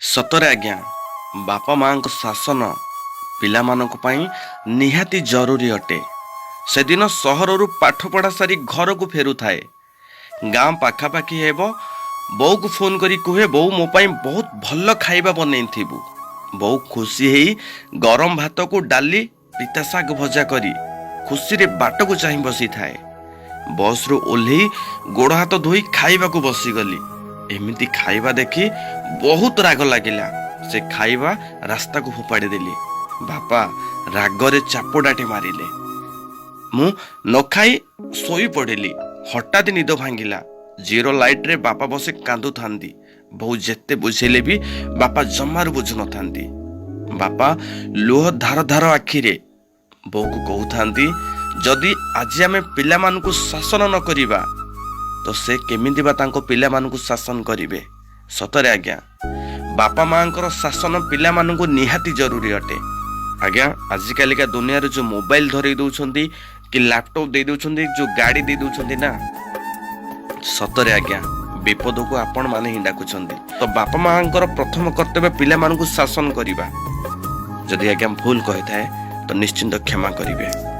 ସତରେ ଆଜ୍ଞା, ବାପା ମାଙ୍କ ଶାସନ ପିଲାମାନଙ୍କ ପାଇଁ ନିହାତି ଜରୁରୀ ଅଟେ। ସେଦିନ ସହରରୁ ପାଠପଢ଼ା ସାରି ଘରକୁ ଫେରୁଥାଏ। ଗାଁ ପାଖାପାଖି ହେବ, ବୋଉକୁ ଫୋନ୍ କରି କୁହେ, ବୋଉ ମୋ ପାଇଁ ବହୁତ ଭଲ ଖାଇବା ବନେଇଥିବୁ। ବୋଉ ଖୁସି ହେଇ ଗରମ ଭାତକୁ ଡାଲି, ପିତା ଶାଗ ଭଜା କରି ଖୁସିରେ ବାଟକୁ ଚାହିଁ ବସିଥାଏ। ବସ୍ରୁ ଓହ୍ଲେଇ ଗୋଡ଼ ହାତ ଧୋଇ ଖାଇବାକୁ ବସିଗଲି। ଏମିତି ଖାଇବା ଦେଖି ବହୁତ ରାଗ ଲାଗିଲା। ସେ ଖାଇବା ରାସ୍ତାକୁ ଫୋପାଡ଼ି ଦେଲି। ବାପା ରାଗରେ ଚାପଡ଼ାଟେ ମାରିଲେ। ମୁଁ ନ ଖାଇ ଶୋଇ ପଡ଼ିଲି। ହଠାତ୍ ନିଦ ଭାଙ୍ଗିଲା। ଜିରୋ ଲାଇଟ୍ରେ ବାପା ବସି କାନ୍ଦୁଥାନ୍ତି। ବୋଉ ଯେତେ ବୁଝେଇଲେ ବି ବାପା ଜମାରୁ ବୁଝୁନଥାନ୍ତି। ବାପା ଲୁହ ଧାର ଧାର ଆଖିରେ ବୋଉକୁ କହୁଥାନ୍ତି, ଯଦି ଆଜି ଆମେ ପିଲାମାନଙ୍କୁ ଶାସନ ନ କରିବା ତ ସେ କେମିତି ବା ତାଙ୍କ ପିଲାମାନଙ୍କୁ ଶାସନ କରିବେ। ସତରେ ଆଜ୍ଞା, ବାପା ମାଙ୍କର ଶାସନ ପିଲାମାନଙ୍କୁ ନିହାତି ଜରୁରୀ ଅଟେ। ଆଜ୍ଞା, ଆଜିକାଲିକା ଦୁନିଆରେ ଯେଉଁ ମୋବାଇଲ ଧରେଇ ଦେଉଛନ୍ତି କି ଲ୍ୟାପଟପ୍ ଦେଇ ଦେଉଛନ୍ତି, ଯେଉଁ ଗାଡ଼ି ଦେଇ ଦେଉଛନ୍ତି ନା, ସତରେ ଆଜ୍ଞା ବିପଦକୁ ଆପଣମାନେ ହିଁ ଡାକୁଛନ୍ତି। ତ ବାପା ମାଙ୍କର ପ୍ରଥମ କର୍ତ୍ତବ୍ୟ ପିଲାମାନଙ୍କୁ ଶାସନ କରିବା। ଯଦି ଆଜ୍ଞା ଭୁଲ କହିଥାଏ ତ ନିଶ୍ଚିନ୍ତ କ୍ଷମା କରିବେ।